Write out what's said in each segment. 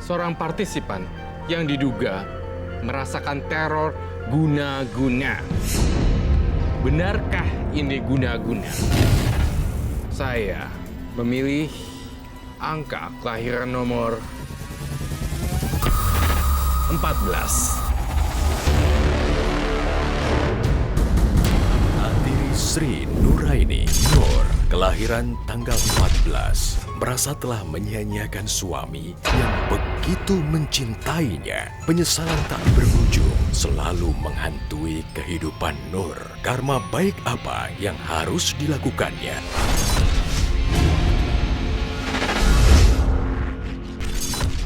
seorang partisipan yang diduga merasakan teror guna-guna. Benarkah ini guna-guna? Saya memilih angka kelahiran nomor 14. Antiri Sri Nuraini Nur, kelahiran tanggal 14, merasa telah menyia-nyiakan suami yang begitu mencintainya. Penyesalan tak berujung selalu menghantui kehidupan Nur. Karma baik apa yang harus dilakukannya?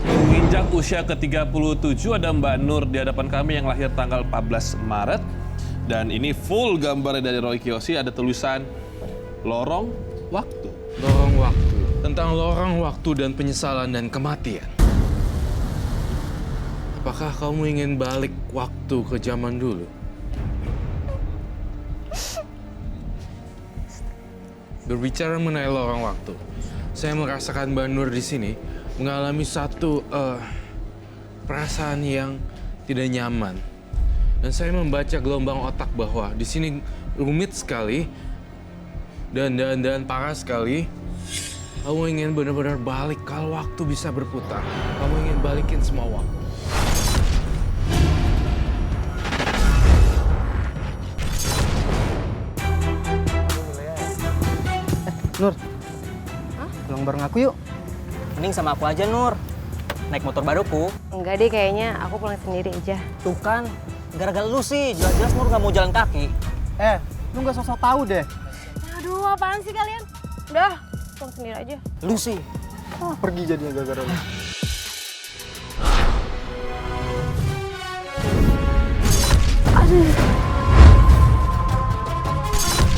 Menginjak usia ke-37 ada Mbak Nur di hadapan kami yang lahir tanggal 14 Maret. Dan ini full gambarnya dari Roy Kiyoshi, ada tulisan Lorong Waktu. Lorong waktu. Tentang lorong waktu dan penyesalan dan kematian. Apakah kamu ingin balik waktu ke zaman dulu? Berbicara mengenai lorong waktu, saya merasakan Mbak Nur di sini mengalami satu perasaan yang tidak nyaman. Dan saya membaca gelombang otak bahwa di sini rumit sekali dan parah sekali. Kamu ingin benar-benar balik kalau waktu bisa berputar. Kamu ingin balikin semua waktu. Nur, pulang bareng aku yuk. Mending sama aku aja, Nur. Naik motor baruku. Enggak deh, kayaknya aku pulang sendiri aja. Tuh kan, gara-gara lu sih. Jelas-jelas Nur nggak mau jalan kaki. Lu nggak sosok tahu deh. Aduh, apaan sih kalian? Udah, pulang sendiri aja. Lu sih. Pergi jadinya gara-gara lu.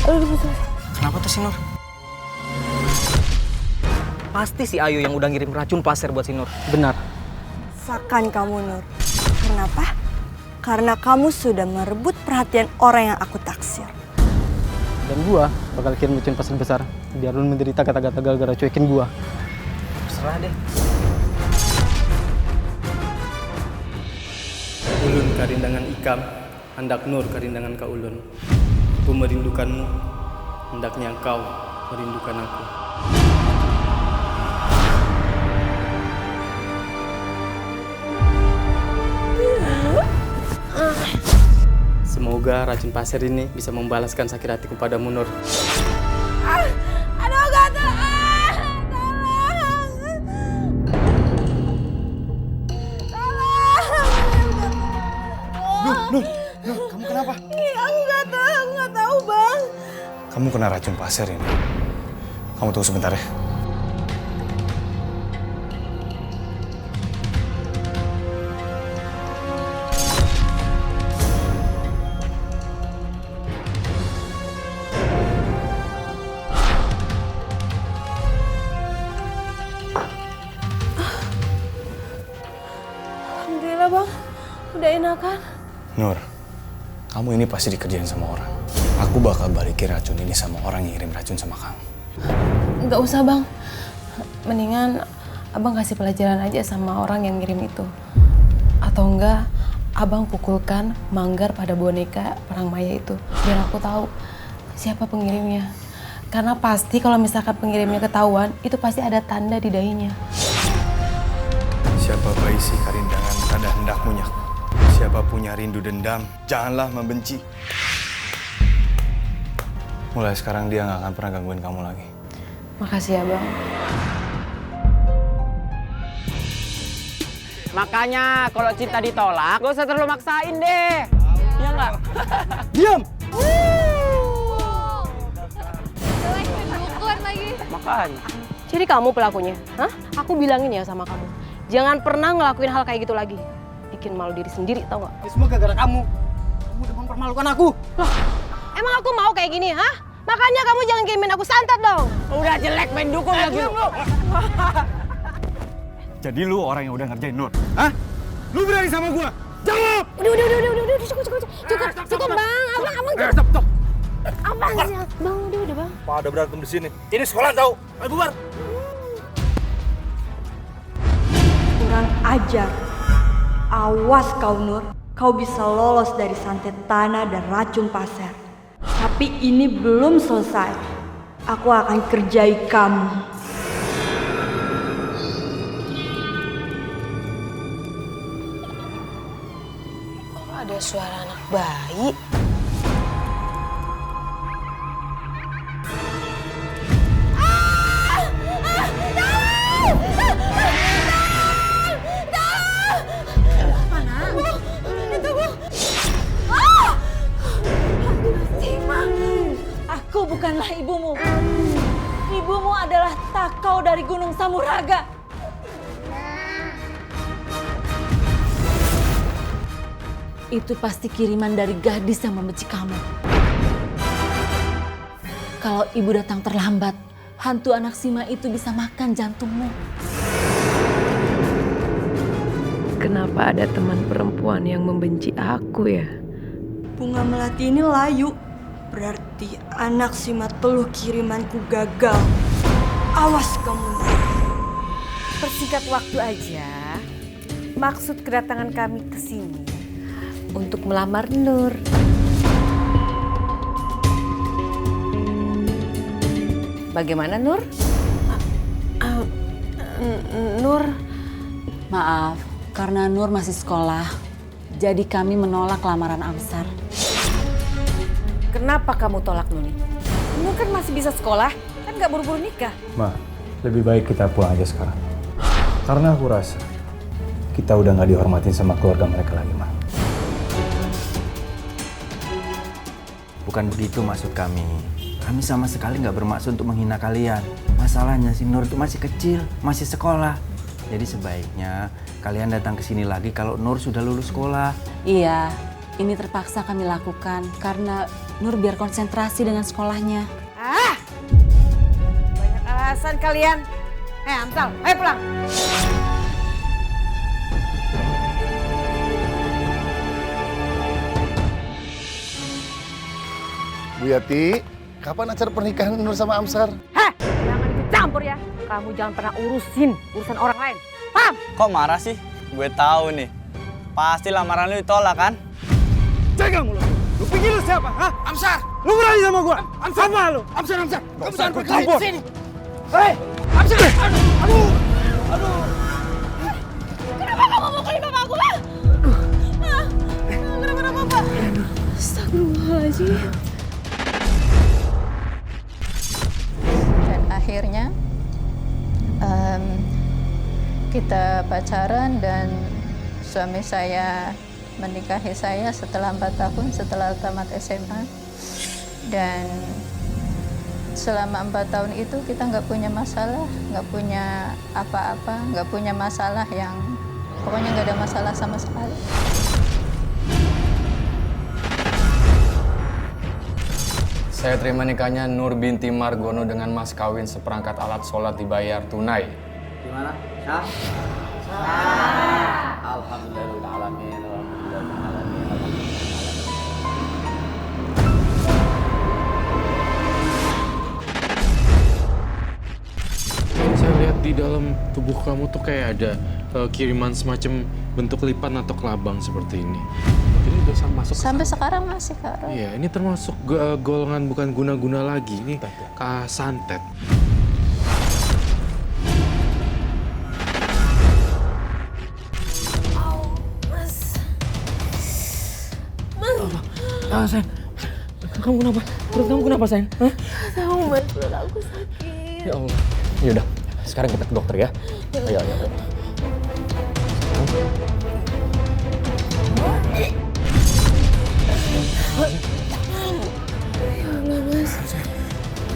Aduh, Kenapa tuh si Nur? Pasti si Ayu yang udah ngirim racun pasir buat si Nur. Benar. Sakan kamu, Nur. Kenapa? Karena kamu sudah merebut perhatian orang yang aku taksir. Dan gua bakal kirim racun pasir besar biar lu menderita kata-kata gara-gara cuekin gua. Terserah deh. Ulun karindangan ikam, hendak Nur karindangan ka ulun. Aku merindukanmu, hendaknya engkau merindukan aku. Semoga racun pasir ini bisa membalaskan sakit hatiku padamu, Nur. aduh, gatel. Tolong. Nur, kamu kenapa? Aku nggak tahu, Bang. Kamu kena racun pasir ini. Kamu tunggu sebentar ya. Alhamdulillah, Bang. Udah enakan. Nur, kamu ini pasti dikerjain sama orang. Aku bakal balikin racun ini sama orang yang ngirim racun sama kamu. Nggak usah, Bang. Mendingan Abang kasih pelajaran aja sama orang yang ngirim itu. Atau enggak, Abang pukulkan manggar pada boneka perang maya itu. Biar aku tahu siapa pengirimnya. Karena pasti kalau misalkan pengirimnya ketahuan, itu pasti ada tanda di dahinya. Siapa bayi si karindangan kada hendak munyak. Siapa punya rindu dendam, janganlah membenci. Mulai sekarang dia nggak akan pernah gangguin kamu lagi. Makasih ya, Bang. Makanya kalau cinta ditolak, gak usah terlalu maksain deh. Iya nggak? Diam! Keluar lagi. Makanya. Jadi kamu pelakunya? Hah? Aku bilangin ya sama kamu. Jangan pernah ngelakuin hal kayak gitu lagi. Bikin malu diri sendiri, tau nggak? Ini semua gara-gara kamu. Kamu udah mempermalukan aku. Loh, emang aku mau kayak gini, hah? Makanya kamu jangan kirimin aku santet dong. Udah jelek main dukung lagi lu. Jadi lu orang yang udah ngerjain Nur? Hah? Lu berani sama gua? Jawab! Udah, cukup, Bang. Abang. Stop. Apaan sih? Bang, udah, Bang. Pada berantem di sini. Ini sekolah tahu. Ayo bubar. kurang ajar. Awas kau Nur, kau bisa lolos dari santet tanah dan racun pasir. Tapi ini belum selesai. Aku akan kerjai kamu. Kok ada suara anak bayi? Aku bukanlah ibumu. Ibumu adalah Takau dari Gunung Samuraga. Itu pasti kiriman dari gadis yang membenci kamu. Kalau ibu datang terlambat, hantu anak Sima itu bisa makan jantungmu. Kenapa ada teman perempuan yang membenci aku ya? Bunga melati ini layu. Berarti anak Sima Teluh kirimanku gagal. Awas kamu. Persingkat waktu aja, maksud kedatangan kami ke sini untuk melamar Nur. Bagaimana Nur? Nur, Maaf, karena Nur masih sekolah, jadi kami menolak lamaran Amsar. Kenapa kamu tolak Nuni? Nur kan masih bisa sekolah, kan nggak buru-buru nikah. Ma, lebih baik kita pulang aja sekarang. Karena aku rasa kita udah nggak dihormatin sama keluarga mereka lagi, Ma. Bukan begitu maksud kami. Kami sama sekali nggak bermaksud untuk menghina kalian. Masalahnya si Nur itu masih kecil, masih sekolah. Jadi sebaiknya kalian datang ke sini lagi kalau Nur sudah lulus sekolah. Iya, ini terpaksa kami lakukan karena Nur biar konsentrasi dengan sekolahnya. Banyak alasan kalian. Amsal, ayo pulang. Bu Yati, kapan acara pernikahan Nur sama Amsar? Heh, jangan ikut campur ya. Kamu jangan pernah urusan orang lain. Paham? Kok marah sih? Gue tahu nih. Pasti lamaran lu ditolak kan? Jaga mulut lu. Lu pikir lu siapa? Hah? Amsar! Lu berani sama gua? Amsar! Apa lu? Amsar! Kamu jangan berkelahi di sini. Hei! Amsar! Aduh! Kenapa kamu mukuli bapak aku, Pak? Kenapa bapak? Astagfirullahaladzim. Dan akhirnya kita pacaran dan suami saya menikahi saya setelah 4 tahun setelah tamat SMA. Dan selama 4 tahun itu kita nggak punya masalah, nggak punya apa-apa, nggak punya masalah yang pokoknya nggak ada masalah sama sekali. Saya terima nikahnya Nur binti Margono dengan mas kawin seperangkat alat sholat dibayar tunai. Gimana? Sah? Alhamdulillahirrahmanirrahim. Saya lihat di dalam tubuh kamu tuh kayak ada kiriman semacam bentuk lipan atau kelabang seperti ini. Jadi udah masuk ke Sampai sekarang masih, Kak. Iya, ini termasuk golongan bukan guna-guna lagi. Ini santet. Sayang, kamu kenapa? Perut kamu kenapa, sayang? Hah? Tahu, Mas, perut aku sakit. Ya Allah. Yaudah, sekarang kita ke dokter ya. Ayo. Ya Allah, Mas.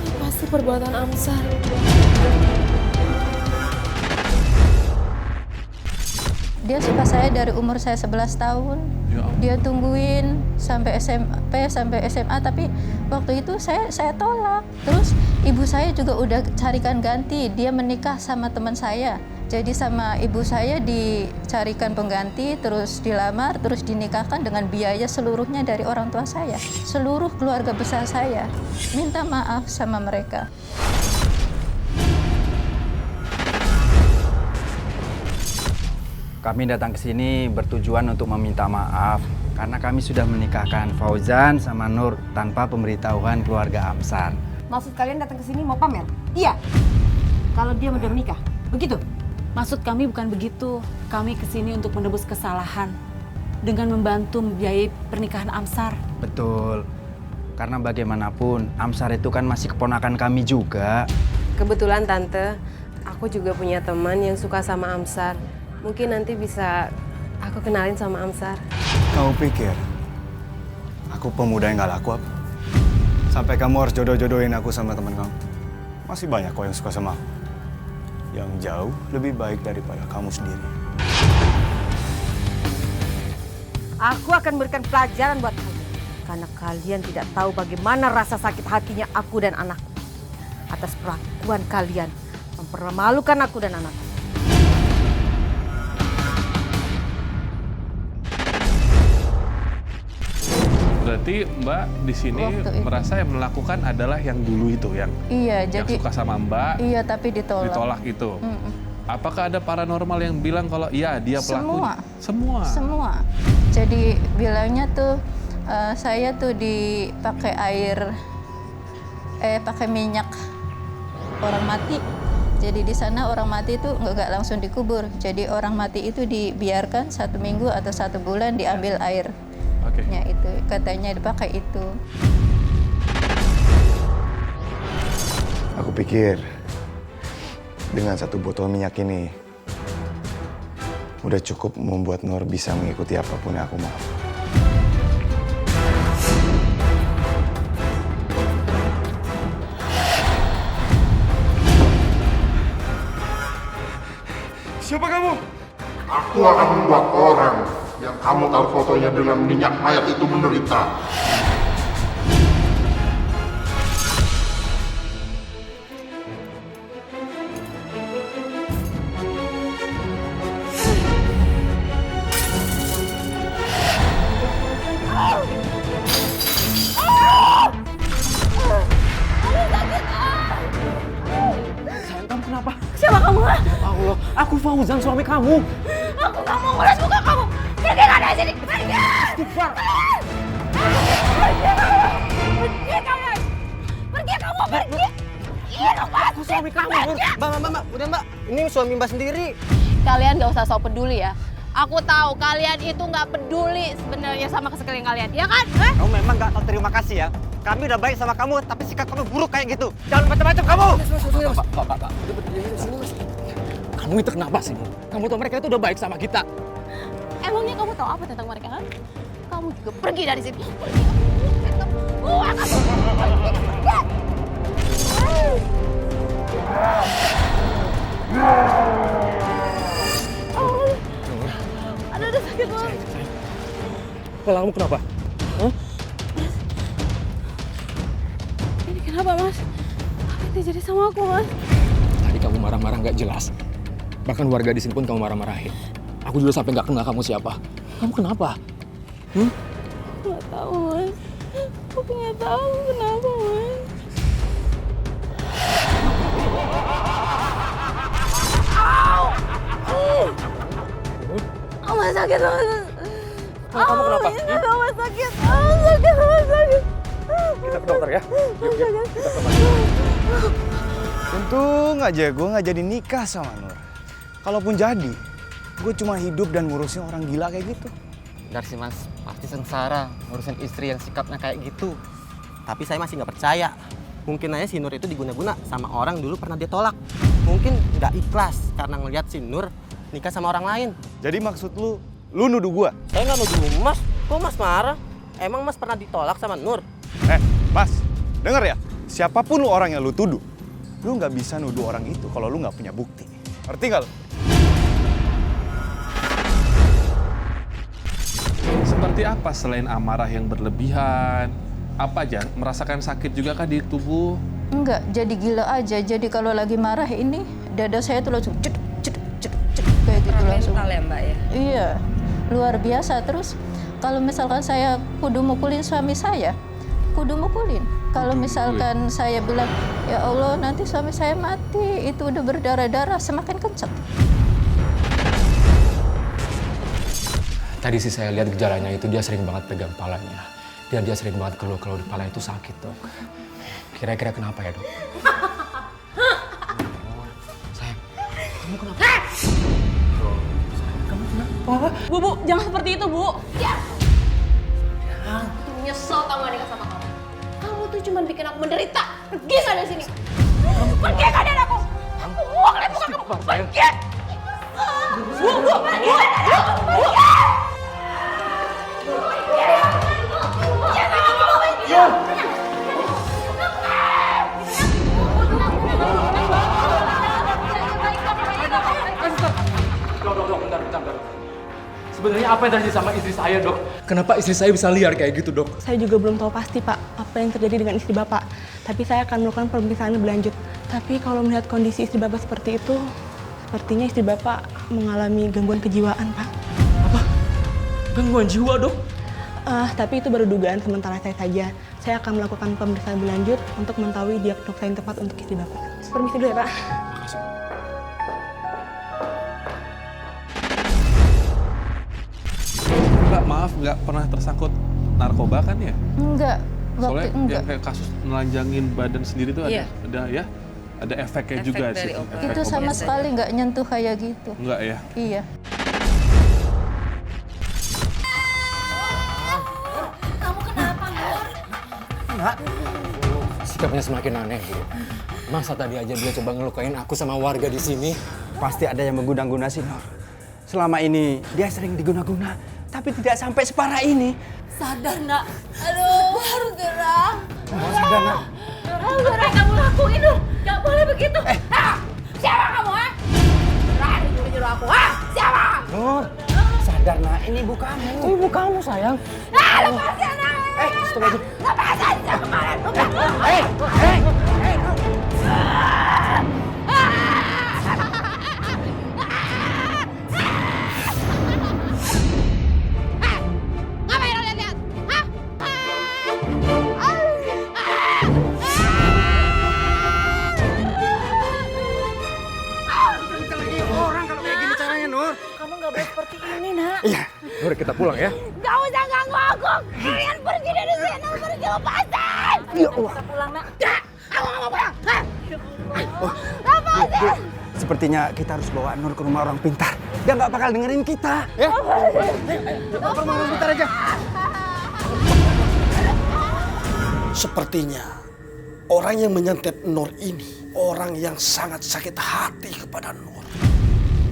Ini pasti perbuatan Amsar. Dia suka saya dari umur saya 11 tahun. Dia tungguin sampai SMP, sampai SMA, tapi waktu itu saya tolak. Terus ibu saya juga udah carikan ganti, dia menikah sama teman saya. Jadi sama ibu saya dicarikan pengganti, terus dilamar, terus dinikahkan dengan biaya seluruhnya dari orang tua saya. Seluruh keluarga besar saya minta maaf sama mereka. Kami datang ke sini bertujuan untuk meminta maaf karena kami sudah menikahkan Fauzan sama Nur tanpa pemberitahuan keluarga Amsar. Maksud kalian datang ke sini mau pamer? Iya. Kalau dia udah menikah, begitu? Maksud kami bukan begitu. Kami kesini untuk menebus kesalahan dengan membantu membiayai pernikahan Amsar. Betul. Karena bagaimanapun Amsar itu kan masih keponakan kami juga. Kebetulan Tante, aku juga punya teman yang suka sama Amsar. Mungkin nanti bisa aku kenalin sama Amsar. Kamu pikir aku pemuda yang gak laku apa? Sampai kamu harus jodoh-jodohin aku sama teman kamu. Masih banyak kok yang suka sama aku. Yang jauh lebih baik daripada kamu sendiri. Aku akan berikan pelajaran buat kalian. Karena kalian tidak tahu bagaimana rasa sakit hatinya aku dan anakku. Atas perlakuan kalian mempermalukan aku dan anakku. Berarti Mbak di sini merasa yang melakukan adalah yang dulu itu, yang suka sama Mbak. Iya, tapi ditolak. Ditolak itu. Apakah ada paranormal yang bilang kalau iya dia pelakunya? Semua. Jadi bilangnya tuh saya tuh dipakai pakai minyak orang mati. Jadi di sana orang mati itu nggak langsung dikubur. Jadi orang mati itu dibiarkan 1 minggu atau 1 bulan diambil air. Ya itu katanya dipakai itu. Aku pikir dengan 1 botol minyak ini udah cukup membuat Nur bisa mengikuti apapun yang aku mau. Siapa kamu? Aku akan membuat orang yang kamu tahu fotonya dengan minyak mayat itu menderita. Sayang, kamu kenapa? Siapa kamu? Ya Allah, aku Fauzan, suami kamu. Aku gak mau ngulas muka kamu. Pergi dari sini. Pergi. Istighfar. Pergi kalian. Pergi kamu. Pergi. Iya, aku suami kamu. Mbak, udah Mbak. Ini suami Mbak sendiri. Kalian gak usah sok peduli ya. Aku tahu kalian itu nggak peduli sebenarnya sama sekeliling kalian, ya kan? Kamu memang nggak tahu terima kasih ya. Kami udah baik sama kamu, tapi sikap kamu buruk kayak gitu. Jangan macam-macam kamu. Pak. Kamu itu kenapa sih? Kamu tahu mereka itu udah baik sama kita. Emangnya kamu tahu apa tentang mereka, kan? Kamu juga pergi dari sini. Pergi. Aduh, sakit banget. Kepala kamu kenapa? Hah? Ini kenapa, Mas? Apa yang terjadi sama aku, Mas? Tadi kamu marah-marah nggak jelas. Bahkan warga di sini pun kamu marah-marahin. Aku juga sampai nggak kenal kamu siapa. Kamu kenapa? Nggak tahu, Mas. Aku nggak tahu kenapa, Mas. Mas sakit banget. Kamu kenapa? Ini sama sakit. Sakit. Kita ke dokter ya. Yuk, kita ke dokter. Untung aja gue nggak jadi nikah sama Nur. Kalaupun jadi, gue cuma hidup dan ngurusin orang gila kayak gitu. Benar sih Mas, pasti sengsara ngurusin istri yang sikapnya kayak gitu. Tapi saya masih nggak percaya. Mungkin aja si Nur itu diguna-guna sama orang dulu pernah dia tolak. Mungkin nggak ikhlas karena ngelihat si Nur nikah sama orang lain. Jadi maksud lu nuduh gua? Saya nggak nuduh Mas. Kok Mas marah? Emang Mas pernah ditolak sama Nur? Mas, denger ya. Siapapun lu orang yang lu tuduh, lu nggak bisa nuduh orang itu kalau lu nggak punya bukti. Ngerti nggak lu? Seperti apa selain amarah yang berlebihan? Apa aja? Merasakan sakit juga kah di tubuh? Enggak, jadi gila aja. Jadi kalau lagi marah ini, dada saya tuh langsung cedek kayak gitu langsung. Mental ya Mbak ya? Iya, luar biasa. Terus kalau misalkan saya kudu mukulin suami saya, kudu mukulin. Kalau misalkan saya bilang, ya Allah nanti suami saya mati, itu udah berdarah-darah, semakin kenceng. Tadi sih saya lihat gejalanya itu dia sering banget pegang kepalanya. Dan dia sering banget keluh-keluh di kepala itu sakit, Dok. Kira-kira kenapa ya, Dok? Sayang, kamu kenapa? Kamu kenapa? Bu, jangan seperti itu, Bu. Ya. Aku nyesel tau gak nikah sama kamu. Kamu tuh cuma bikin aku menderita. Pergi gak dari sini. Pergi gak dari aku. Aku mau ngeliat muka kamu. Pergi. Bu, pergi. Dok, bentar. Sebenarnya apa yang terjadi sama istri saya, Dok? Kenapa istri saya bisa liar kayak gitu, Dok? Saya juga belum tahu pasti, Pak, apa yang terjadi dengan istri Bapak. Tapi saya akan melakukan pemeriksaan lebih lanjut. Tapi kalau melihat kondisi istri Bapak seperti itu, sepertinya istri Bapak mengalami gangguan kejiwaan, Pak. Apa? Gangguan jiwa, Dok? Tapi itu baru dugaan sementara saya saja. Saya akan melakukan pemeriksaan lebih lanjut untuk mengetahui diagnosa yang tepat untuk istri Bapak. Permisi dulu ya, Pak. Maaf, nggak pernah tersangkut narkoba kan ya? Enggak. Soalnya enggak. yang kayak kasus nelanjangin badan sendiri tuh Iya. ada efeknya juga dari sih. obat. Itu sama sekali nggak nyentuh kayak gitu. Enggak ya? Iya. Kamu kenapa, Nur? Enggak. Sikapnya semakin aneh, Bu. Masa tadi aja dia coba ngelukain aku sama warga di sini? Pasti ada yang mengguna-guna si Nur. Selama ini dia sering diguna-guna, tapi tidak sampai separah ini. Sadar, Nak. Aduh, harus gerak. Sadar, Nak. Nur, apa yang kamu lakuin, Nur? Gak boleh begitu. Siapa kamu, ha? Berani nyuruh aku, ha? Siapa? Nur, sadar, Nak. Ini ibu kamu. Ibu kamu, sayang. Lepasin, Nak. Stop aja. Lepasin, saya kemarin. Ngapain lo lihat-lihat? Hah? Orang kalau kayak gini caranya, Nur. Kamu nggak boleh seperti ini, Nak. Iya. Nur, kita pulang ya. Gak usah ganggu aku. Kalian pergi dari sini, pergi lepasin. Ya Allah. Kita pulang, Nak. Aku nggak mau pulang. Hah? Bu, Lepasin. sepertinya kita harus bawa Nur ke rumah orang pintar. Dia nggak bakal dengerin kita. Ya? Kita ke rumah orang pintar aja. Sepertinya orang yang menyantet Nur ini orang yang sangat sakit hati kepada Nur.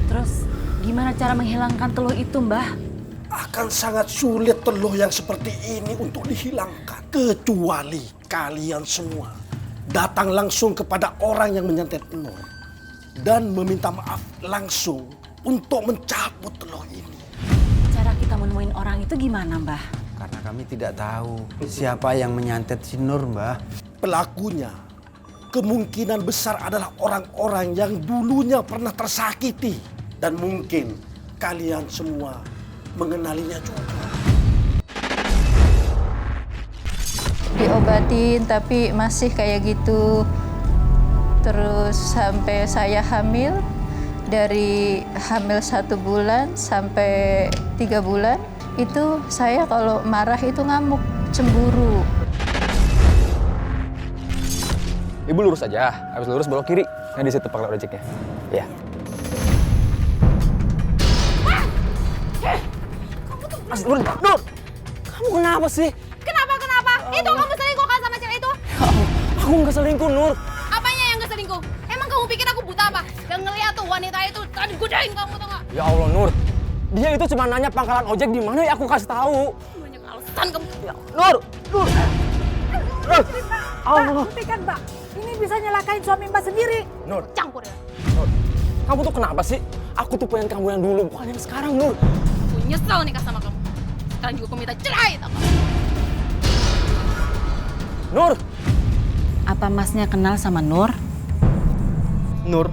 Terus gimana cara menghilangkan teluh itu, Mbah? Akan sangat sulit teluh yang seperti ini untuk dihilangkan. Kecuali kalian semua datang langsung kepada orang yang menyantet Nur dan meminta maaf langsung untuk mencabut teluh ini. Cara kita menemuin orang itu gimana, Mbah? Karena kami tidak tahu siapa yang menyantet si Nur, Mbah. Pelakunya kemungkinan besar adalah orang-orang yang dulunya pernah tersakiti. Dan mungkin kalian semua mengenalinya juga. Diobatin tapi masih kayak gitu. Terus sampai saya hamil, dari hamil 1 bulan sampai 3 bulan, itu saya kalau marah itu ngamuk, cemburu. Ibu lurus aja. Habis lurus belok kiri. Nah, di situ pakai ojeknya. Iya. Nur, kamu kenapa sih? Kenapa? Itu kamu selingkuh kan sama cewek itu? Aku nggak selingkuh, Nur. Apanya yang gak selingkuh? Emang kamu pikir aku buta apa? Gak ngeliat tuh wanita itu tadi godain kamu tuh gak? Ya Allah, Nur. Dia itu cuma nanya pangkalan ojek di mana, ya aku kasih tahu. Banyak alasan kamu. Ya, Nur. Allah. Buktikan, Mbak. Ini bisa nyelakain suami Mbak sendiri. Nur. Campur ya. Nur. Kamu tuh kenapa sih? Aku tuh pengen kamu yang dulu, bukan yang sekarang, Nur. Aku nyesel nikah sama kamu. Sekarang juga aku minta cerai, tau gak? Nur. Apa Masnya kenal sama Nur? Nur,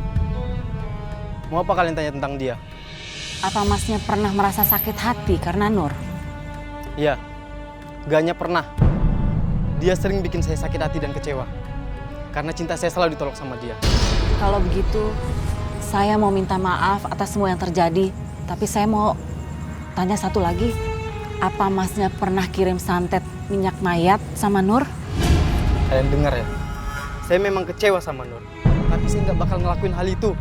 mau apa kalian tanya tentang dia? Apa Masnya pernah merasa sakit hati karena Nur? Iya, gak hanya pernah. Dia sering bikin saya sakit hati dan kecewa. Karena cinta saya selalu ditolak sama dia. Kalau begitu, saya mau minta maaf atas semua yang terjadi. Tapi saya mau tanya satu lagi. Apa Masnya pernah kirim santet minyak mayat sama Nur? Kalian dengar ya? Saya memang kecewa sama Nur. Tapi saya nggak bakal ngelakuin hal itu.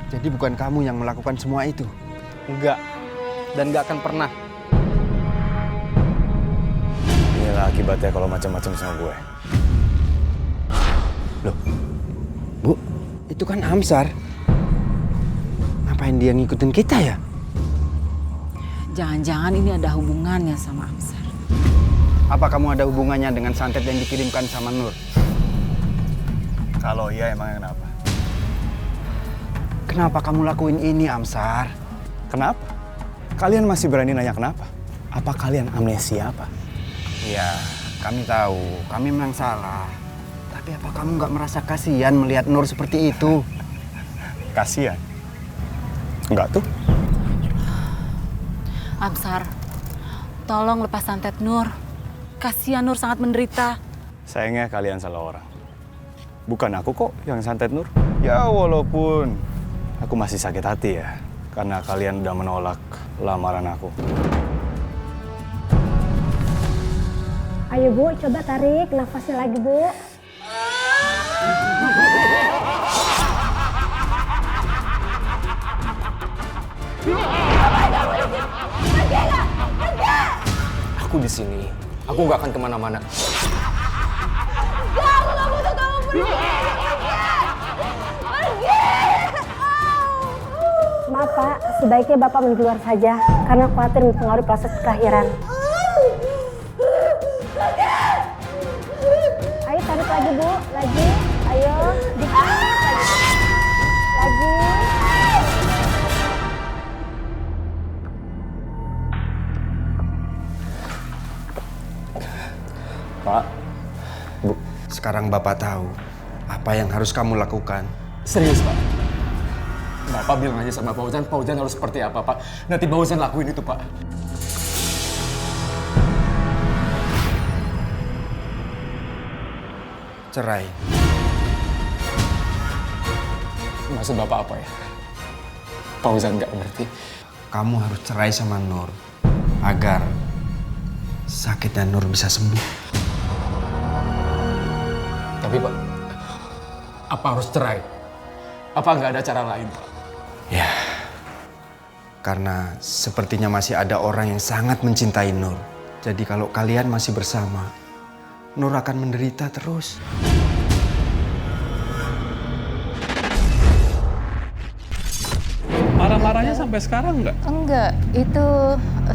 Jadi bukan kamu yang melakukan semua itu? Enggak. Dan nggak akan pernah. Inilah akibatnya kalau macam-macam sama gue. Loh, Bu, itu kan Amsar. Ngapain dia ngikutin kita ya? Jangan-jangan ini ada hubungannya sama Amsar. Apa kamu ada hubungannya dengan santet yang dikirimkan sama Nur? Kalau iya emangnya kenapa? Kenapa kamu lakuin ini, Amsar? Kenapa? Kalian masih berani nanya kenapa? Apa kalian amnesia apa? Ya, kami tahu. Kami memang salah. Tapi apa kamu nggak merasa kasihan melihat Nur seperti itu? Kasihan? Enggak tuh. Amsar, tolong lepas santet Nur. Kasihan Nur sangat menderita. Sayangnya kalian salah orang. Bukan aku kok yang santet Nur. Ya walaupun aku masih sakit hati ya. Karena kalian udah menolak lamaran aku. Ayo Bu, coba tarik nafasnya lagi Bu. Aku di sini. Aku nggak akan kemana-mana. Aku gak butuh kamu pergi. Pergi. Maaf Pak, sebaiknya Bapak keluar saja karena khawatir mempengaruhi proses kelahiran. Ayo tarik lagi Bu, lagi. Ayo, dikit lagi. Pak, Bu, sekarang Bapak tahu apa yang harus kamu lakukan. Serius, Pak? Bapak bilang aja sama Pak Ujang harus seperti apa, Pak. Nanti Pak Ujang lakuin itu, Pak. Cerai. Maksud Bapak apa ya? Pak Ujang nggak ngerti. Kamu harus cerai sama Nur agar sakitnya Nur bisa sembuh. Tapi Pak, apa harus cerai? Apa nggak ada cara lain, Pak? Ya, karena sepertinya masih ada orang yang sangat mencintai Nur. Jadi kalau kalian masih bersama, Nur akan menderita terus. Marah-marahnya sampai sekarang nggak? Enggak, itu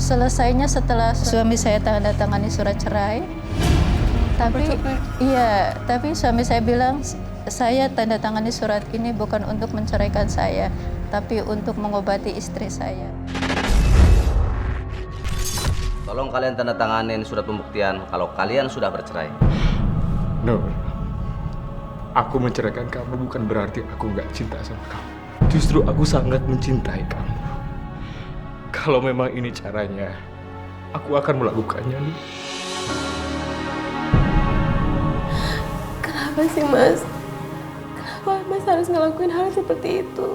selesainya setelah suami saya tanda tangani surat cerai. Tapi suami saya bilang saya tanda tangani surat ini bukan untuk menceraikan saya, tapi untuk mengobati istri saya. Tolong kalian tanda tanganin surat pembuktian kalau kalian sudah bercerai. Nur, aku menceraikan kamu bukan berarti aku nggak cinta sama kamu. Justru aku sangat mencintai kamu. Kalau memang ini caranya, aku akan melakukannya, Nur. Kenapa sih, Mas? Kenapa Mas harus ngelakuin hal seperti itu?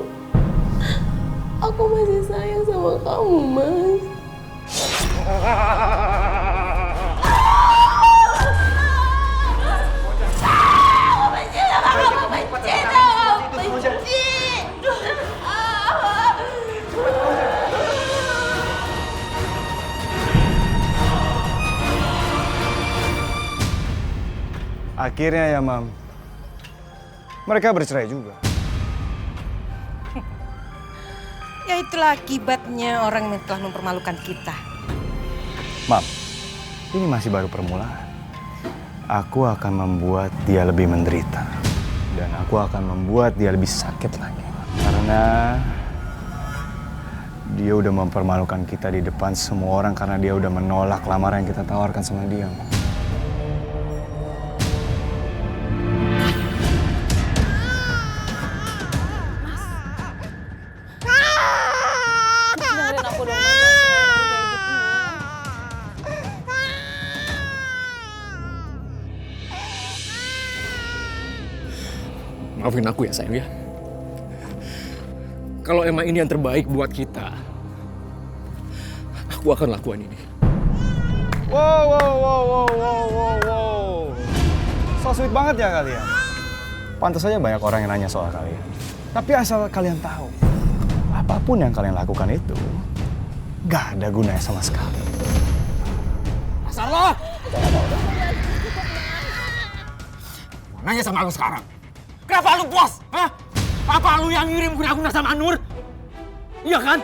Aku masih sayang sama kamu, Mas. Akhirnya ya, Mam. Mereka bercerai juga. Ya itulah akibatnya orang yang telah mempermalukan kita. Mam, ini masih baru permulaan. Aku akan membuat dia lebih menderita. Dan aku akan membuat dia lebih sakit lagi. Karena dia udah mempermalukan kita di depan semua orang karena dia udah menolak lamaran yang kita tawarkan sama dia, Mam. Maafin aku ya sayang ya. Kalau emang ini yang terbaik buat kita, aku Aku akan lakukan ini. Wow. So sweet banget ya kalian. Pantas saja banyak orang yang nanya soal kalian. Tapi asal kalian tahu, apapun yang kalian lakukan itu gak ada gunanya sama sekali. Asal lo! Nanya sama aku sekarang. Kenapa lu puas? Hah? Apa lu yang ngirim guna-guna sama Nur? Iya kan?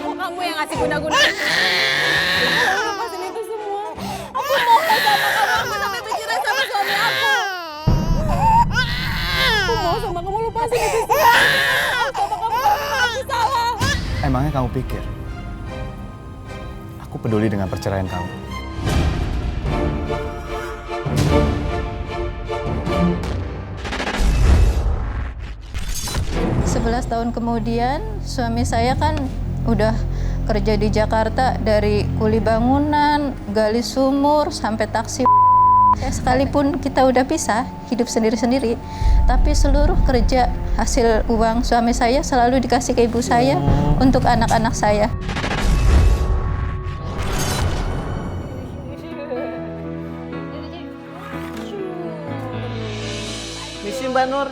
Kok kamu yang ngasih guna-guna? Aku lepasin itu semua. Aku mohon sama kamu, aku sampai bercerai sama suami aku. Aku mau sama kamu lepasin itu semua. Sama kamu salah. Emangnya kamu pikir aku peduli dengan perceraian kamu? 11 tahun kemudian suami saya kan udah kerja di Jakarta, dari kuli bangunan, gali sumur, sampai taksi. Sekalipun kita udah pisah, hidup sendiri-sendiri, tapi seluruh kerja hasil uang suami saya selalu dikasih ke ibu saya untuk anak-anak saya. Misi Mbak Nur,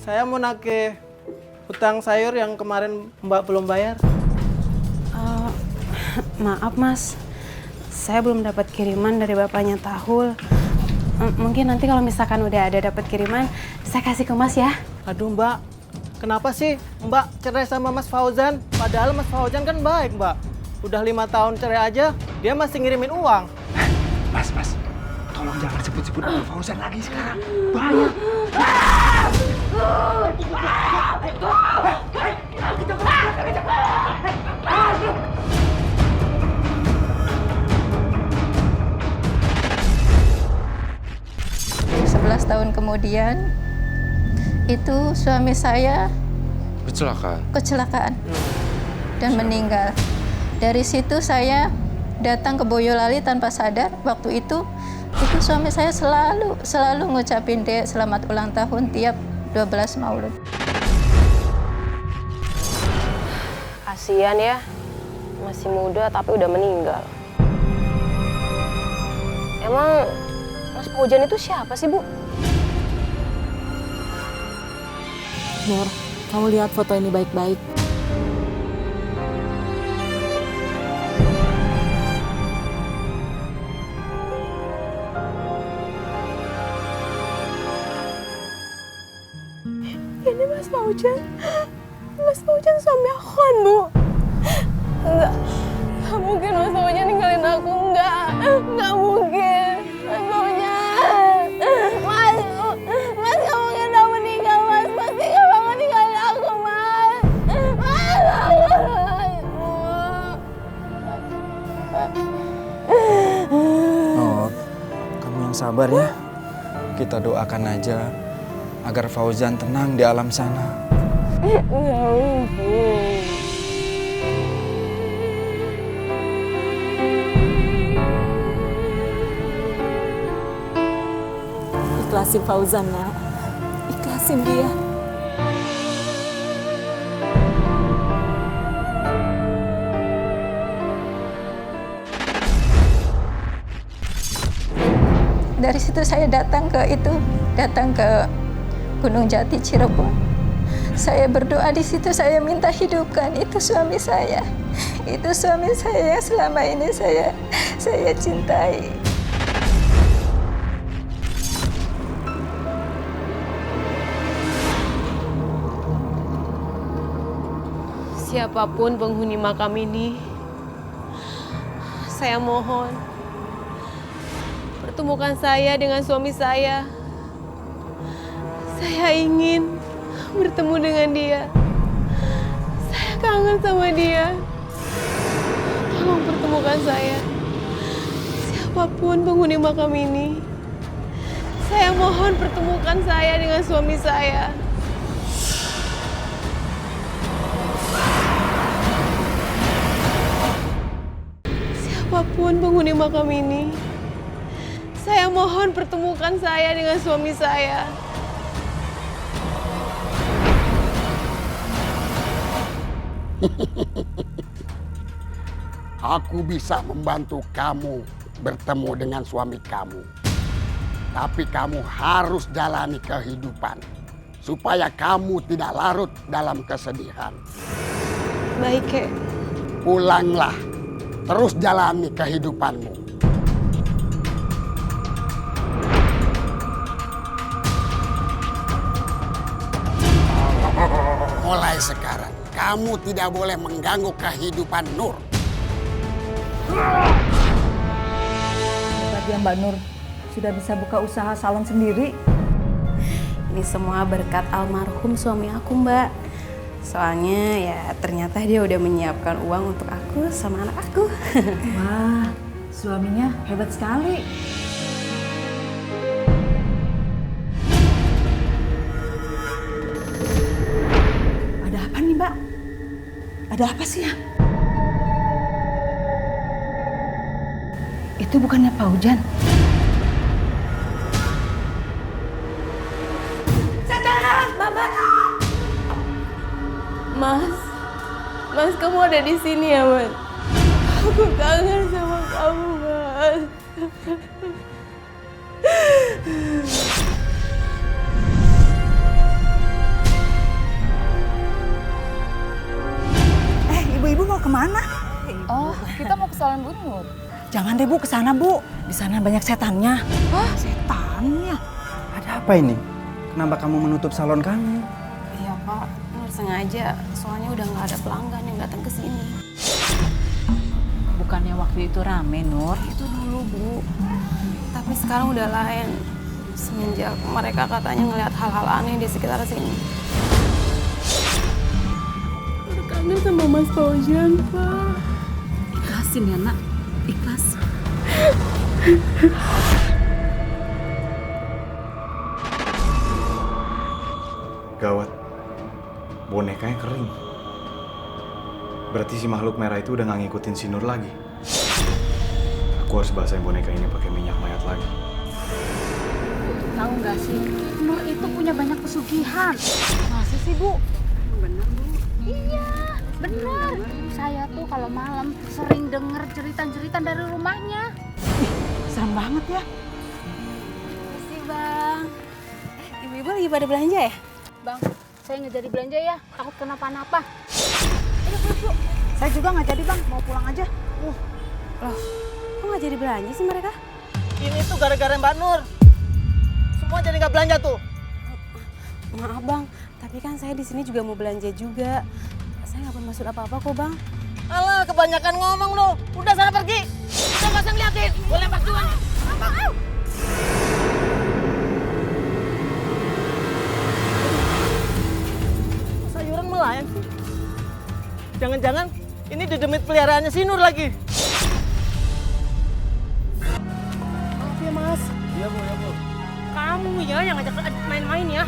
saya mau nagih hutang sayur yang kemarin Mbak belum bayar. Maaf Mas, saya belum dapat kiriman dari bapaknya Tahul. Mungkin nanti kalau misalkan udah ada dapat kiriman, saya kasih ke Mas ya. Aduh Mbak, kenapa sih Mbak cerai sama Mas Fauzan? Padahal Mas Fauzan kan baik Mbak. Udah 5 tahun cerai aja, dia masih ngirimin uang. Mas, tolong jangan sebut-sebut nama Fauzan lagi sekarang. Bahaya. 11 tahun kemudian, itu suami saya kecelakaan dan meninggal. Dari situ saya datang ke Boyolali tanpa sadar. Waktu itu suami saya selalu ngucapin Dek selamat ulang tahun tiap 12 Maulud. Kasian ya, masih muda tapi udah meninggal. Emang Mas Fauzan itu siapa sih, Bu? Nur, kamu lihat foto ini baik-baik. Ini Mas Fauzan. Mas Fauzan suami aku kan, Bu? Enggak mungkin Mas Fauzan ninggalin aku, enggak mungkin. Mas Fauzan, Mas kamu udah meninggal, Mas tinggal banget ninggalin aku, Mas. Nur, kamu yang sabar ya. Kita doakan aja agar Fauzan tenang di alam sana. Enggak mungkin. Ikhlasin Fauzan, nak. Ikhlasin dia. Dari situ saya datang ke Gunung Jati, Cirebon. Saya berdoa di situ, saya minta hidupkan itu suami saya. Itu suami saya yang selama ini saya cintai. Siapapun penghuni makam ini, saya mohon pertemukan saya dengan suami saya. Saya ingin bertemu dengan dia. Saya kangen sama dia. Tolong pertemukan saya. Siapapun penghuni makam ini, saya mohon pertemukan saya dengan suami saya. Siapapun penghuni makam ini, saya mohon pertemukan saya dengan suami saya. Aku bisa membantu kamu bertemu dengan suami kamu. Tapi kamu harus jalani kehidupan supaya kamu tidak larut dalam kesedihan. Baik, Kek. Pulanglah, terus jalani kehidupanmu. Mulai sekarang, kamu tidak boleh mengganggu kehidupan Nur. Hebat ya Mbak Nur, sudah bisa buka usaha salon sendiri. Ini semua berkat almarhum suami aku, Mbak. Soalnya ya ternyata dia udah menyiapkan uang untuk aku sama anak aku. Wah, suaminya hebat sekali. Ada apa nih, Mbak? Ada apa sih ya? Itu bukannya Pak Hujan? Mas, kamu ada di sini ya, Mas? Aku kangen sama kamu, Mas. Ibu-ibu mau kemana? Oh, kita mau ke salon Bu Nur. Jangan deh Bu, ke sana Bu. Di sana banyak setannya. Hah? Setannya? Ada apa ini? Kenapa kamu menutup salon kamu? Iya, Pak. Nur sengaja. Soalnya udah nggak ada pelanggan yang datang ke sini. Bukannya waktu itu rame, Nur? Itu dulu, Bu. Tapi sekarang udah lain. Semenjak mereka katanya ngelihat hal-hal aneh di sekitar sini. Kangen sama Mas Fauzan, Pak. Ikhlasin ya, Nak. Ikhlas. Gawat. Bonekanya kering. Berarti si makhluk merah itu udah gak ngikutin si Nur lagi. Aku harus basahin boneka ini pakai minyak mayat lagi. Tahu nggak sih, Nur itu punya banyak pesugihan. Masa sih, Bu? Bener, Bu. Iya, bener. Saya tuh kalau malam sering denger cerita-cerita dari rumahnya. Serem banget ya. Makasih, Bang. Ibu-ibu lagi pada belanja ya? Bang, saya nggak jadi belanja ya, takut kenapa-napa. Ayo, yuk. Saya juga nggak jadi Bang, mau pulang aja. Loh, kok nggak jadi belanja sih mereka? Ini tuh gara-gara Mbak Nur. Semua jadi nggak belanja tuh. Maaf Bang, tapi kan saya di sini juga mau belanja juga. Saya nggak bermaksud apa-apa kok Bang. Alah, kebanyakan ngomong lu. Udah sana pergi. Udah nggak usah ngeliatin. Gue lempar duluan. Sayuran melayang sih. Jangan-jangan ini dedemit peliharaannya si Nur lagi. Maaf ya Mas. Iya Bu, ya Bu. Kamu ya yang ngajak main-main ya.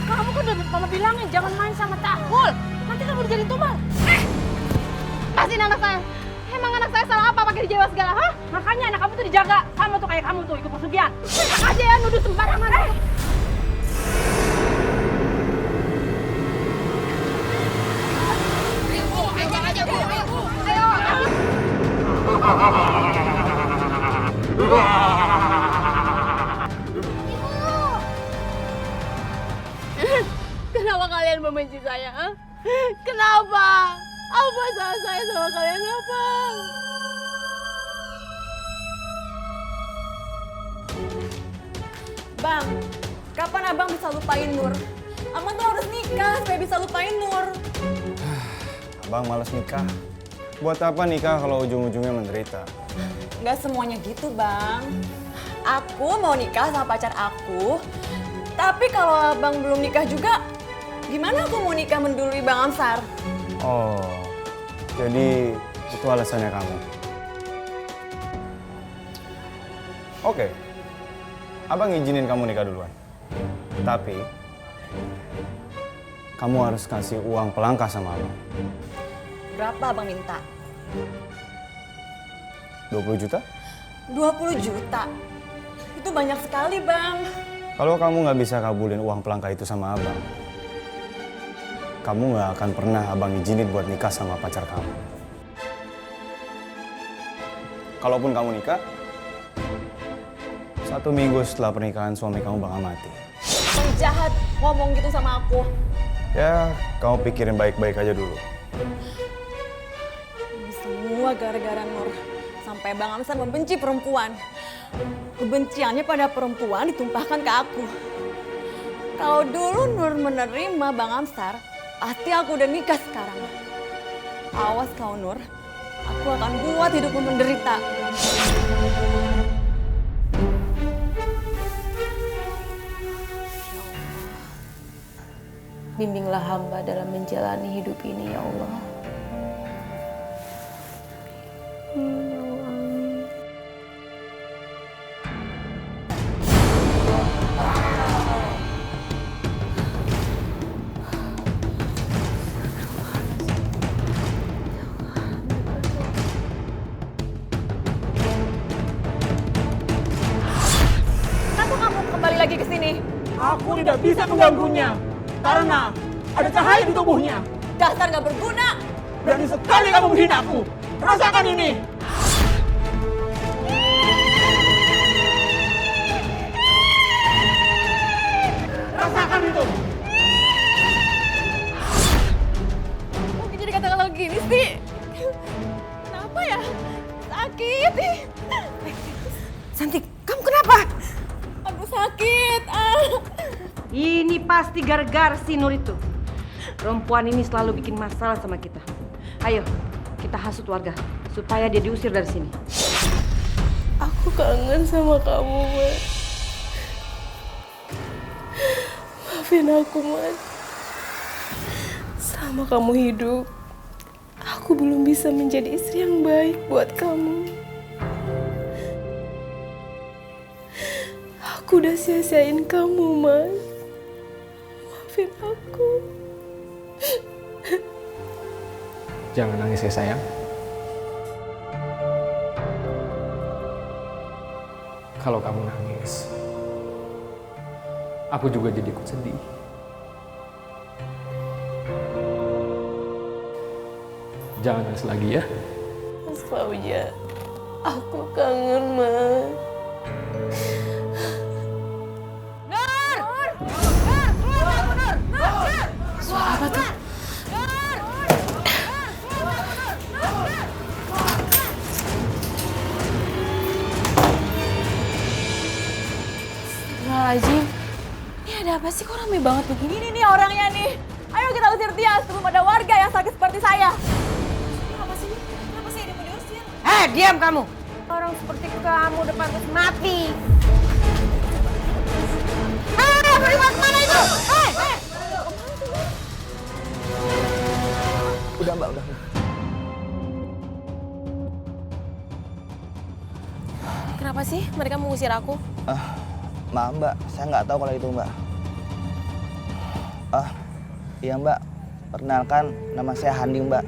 Kamu kan udah mama bilangin jangan main sama Tahul. Nanti kamu jadi tumbal. Lepasin anak saya. Emang anak saya salah apa pakai dijewa segala, hah? Makanya anak kamu tuh dijaga. Sama tuh kayak kamu tuh ikut pesugihan. Enak aja ya nuduh sembarangan. Kenapa kalian membenci saya? Huh? Kenapa? Apa salah saya sama kalian apa? Bang, kapan abang bisa lupain Nur? Abang tuh harus nikah supaya bisa lupain Nur. Abang malas nikah. Buat apa nikah kalau ujung-ujungnya menderita? Nggak semuanya gitu, Bang. Aku mau nikah sama pacar aku. Tapi kalau abang belum nikah juga, gimana aku mau nikah mendului Bang Amsar? Oh, jadi itu alasannya kamu. Oke, abang izinin kamu nikah duluan. Tapi, kamu harus kasih uang pelangkah sama abang. Berapa abang minta? 20 juta? 20 juta? Itu banyak sekali, Bang. Kalau kamu nggak bisa kabulin uang pelangkah itu sama abang, kamu nggak akan pernah abang izinin buat nikah sama pacar kamu. Kalaupun kamu nikah, 1 minggu setelah pernikahan suami kamu bakal mati. Bang jahat ngomong gitu sama aku. Ya, kamu pikirin baik-baik aja dulu. Ini semua gara-gara Nur. Sampai Bang Amsar membenci perempuan. Kebenciannya pada perempuan ditumpahkan ke aku. Kalau dulu Nur menerima Bang Amsar, pasti aku udah nikah sekarang. Awas kau Nur, aku akan buat hidupmu menderita. Bimbinglah hamba dalam menjalani hidup ini, ya Allah. Kenapa kamu kembali lagi ke sini? Aku tidak bisa mengganggunya karena ada cahaya di tubuhnya. Dasar gak berguna. Berani sekali kamu menghina aku. Rasakan ini. Rasakan itu. Mungkin jadi kata kalau gini sih. Kenapa ya? Sakit. Santi, kamu kenapa? Aduh sakit. Ini pasti gara-gara si Nur itu. Perempuan ini selalu bikin masalah sama kita. Ayo, kita hasut warga supaya dia diusir dari sini. Aku kangen sama kamu, Mas. Maafin aku, Mas. Selama kamu hidup, aku belum bisa menjadi istri yang baik buat kamu. Aku udah sia-siain kamu, Mas. Maafin aku. Jangan nangis ya sayang. Kalau kamu nangis, aku juga jadi ikut sedih. Jangan nangis lagi ya. Mas Fauja, aku kangen, Mas. Suara apa tuh? Astagfirullahaladzim. Ini ada apa sih? Kok rame banget begini? Ini nih orangnya nih. Ayo kita usir dia sebelum ada warga yang sakit seperti saya. Kenapa sih? Kenapa sih dia mau diusir? Diam kamu! Orang seperti kamu udah pantas mati. Pergi kemana itu? Udah Mbak, udah. Kenapa sih mereka mengusir aku? Maaf Mbak, saya nggak tahu kalau itu Mbak. Iya Mbak, perkenalkan nama saya Handi Mbak.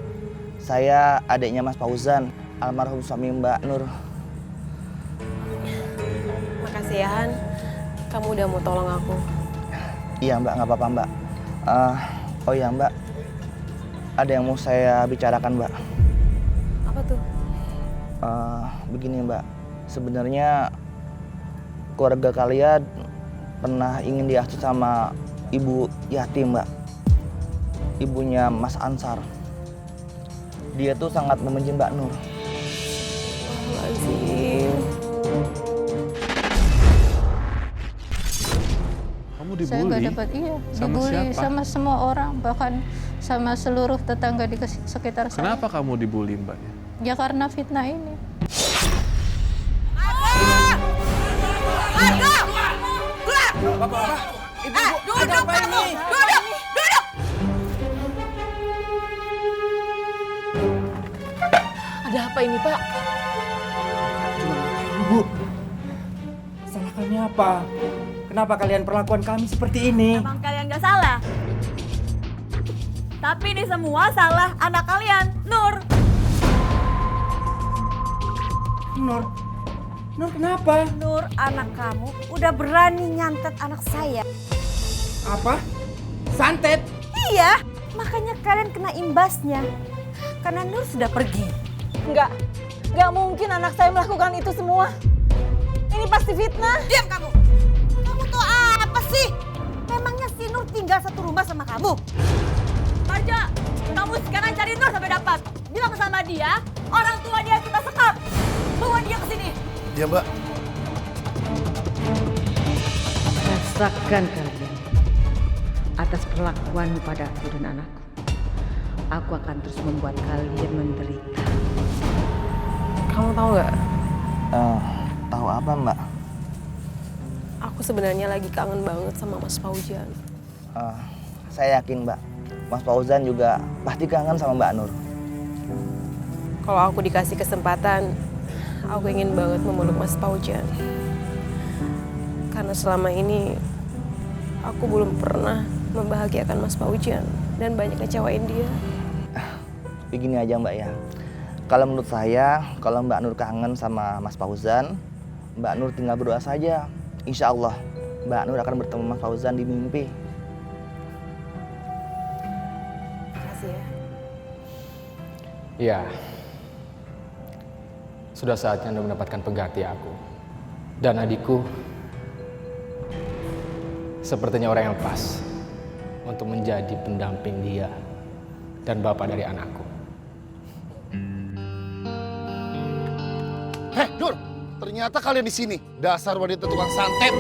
Saya adiknya Mas Fauzan, almarhum suami Mbak Nur. Makasih ya Han, kamu udah mau tolong aku. Iya Mbak, nggak apa-apa Mbak. Oh iya Mbak, ada yang mau saya bicarakan Mbak. Apa tuh? Begini Mbak, sebenarnya keluarga kalian pernah ingin diasuh sama ibu yatim Mbak. Ibunya Mas Ansar. Dia tuh sangat membenci Mbak Nur. Kamu dibully? Saya nggak dapat, dibully siapa? sama semua orang, bahkan sama seluruh tetangga di sekitar saya. Kenapa kamu dibully Mbaknya? Ya karena fitnah ini. Bapak, Ibu, Duduk kamu! Duduk! Duduk! Ada apa ini Pak? Ibu, salah kami apa? Kenapa kalian perlakuan kami seperti ini? Emang kalian gak salah? Tapi ini semua salah anak kalian, Nur. Nur kenapa? Nur, anak kamu udah berani nyantet anak saya. Apa? Santet? Iya, Makanya kalian kena imbasnya. Karena Nur sudah pergi. Enggak mungkin anak saya melakukan itu semua. Ini pasti fitnah. Diam kamu! Kamu tuh apa sih? Memangnya si Nur tinggal satu rumah sama kamu? Marja, kamu sekarang cari Nur sampai dapat. Bilang sama dia, orang tua dia kita sekap. Bawa dia ke sini. Iya, Mbak. Rasakan kalian atas perlakuanmu pada aku dan anakku. Aku akan terus membuat kalian menderita. Kamu tahu nggak? Tahu apa, Mbak? Aku sebenarnya lagi kangen banget sama Mas Fauzan. Saya yakin, Mbak. Mas Fauzan juga pasti kangen sama Mbak Nur. Kalau aku dikasih kesempatan, aku ingin banget memeluk Mas Fauzan. Karena selama ini aku belum pernah membahagiakan Mas Fauzan dan banyak ngecewain dia. Begini aja, Mbak ya. Kalau menurut saya, kalau Mbak Nur kangen sama Mas Fauzan, Mbak Nur tinggal berdoa saja. Insya Allah, Mbak Nur akan bertemu Mas Fauzan di mimpi. Makasih ya. Iya. Sudah saatnya Anda mendapatkan pengganti aku. Dan adikku sepertinya orang yang pas untuk menjadi pendamping dia dan bapak dari anakku. Heh, Nur, ternyata kalian di sini. Dasar wanita tukang santet.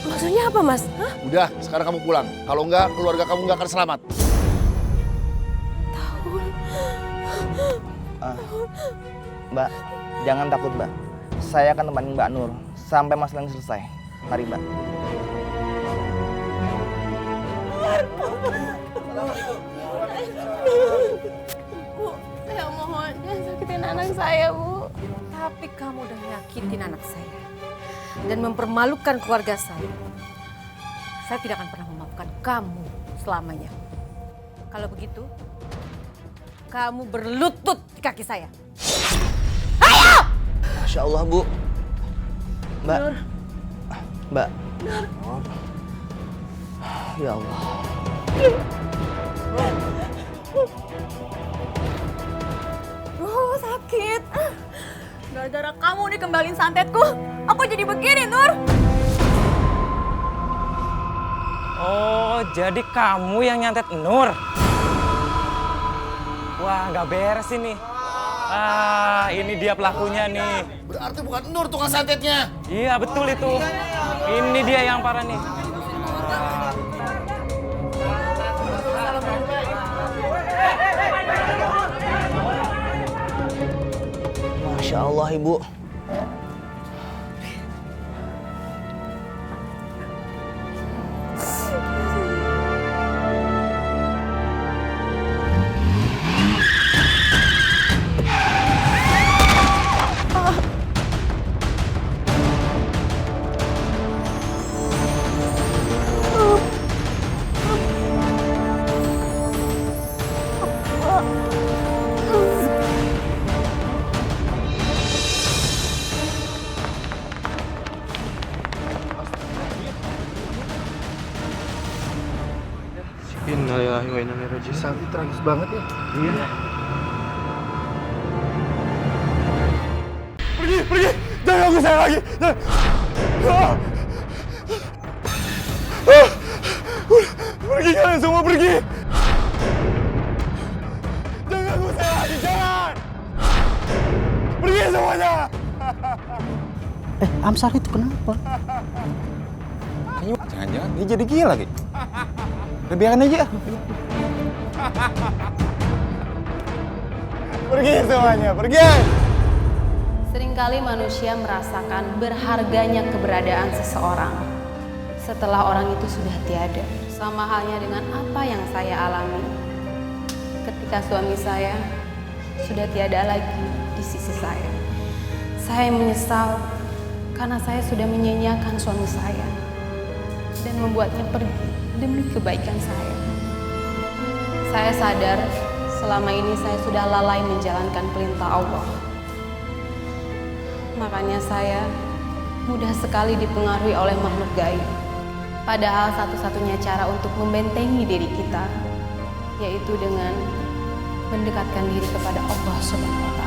Maksudnya apa, Mas? Hah? Udah, sekarang kamu pulang. Kalau enggak, keluarga kamu enggak akan selamat. Mbak, jangan takut, Mbak. Saya akan temani Mbak Nur sampai masalah ini selesai. Mari, Mbak. Bu, saya mohon jangan sakitin anak saya, Bu. Tapi kamu udah nyakitin anak saya dan mempermalukan keluarga saya. Saya tidak akan pernah memaafkan kamu selamanya. Kalau begitu, kamu berlutut di kaki saya. Ayo! Masya Allah, Bu. Mbak. Nur. Mbak. Nur. Ya Allah. Oh, sakit. Gara-gara kamu nih kembaliin santetku, aku jadi begini, Nur. Oh, jadi kamu yang nyantet Nur? Wah, nggak beres ini. Ini dia pelakunya nih. Berarti bukan Nur tukang santetnya. Iya, betul itu. Ini dia yang parah nih. Masya Allah, Ibu. Innalillahi wa inna ilaihi raji'un. Sakti tragis banget ya. Iya. Pergi! Jangan ganggu saya lagi. Pergi kalian semua, pergi. Jangan ganggu saya lagi, jangan. Pergi semuanya. Amsar itu kenapa? Jangan-jangan dia jadi gila lagi. Biarkan aja. Pergi semuanya, pergi. Seringkali manusia merasakan berharganya keberadaan seseorang setelah orang itu sudah tiada. Sama halnya dengan apa yang saya alami ketika suami saya sudah tiada lagi di sisi saya. Saya menyesal karena saya sudah menyanyiakan suami saya dan membuatnya pergi demi kebaikan saya. Saya sadar selama ini saya sudah lalai menjalankan perintah Allah. Makanya saya mudah sekali dipengaruhi oleh makhluk gaib. Padahal satu-satunya cara untuk membentengi diri kita yaitu dengan mendekatkan diri kepada Allah Subhanahu wa Ta'ala.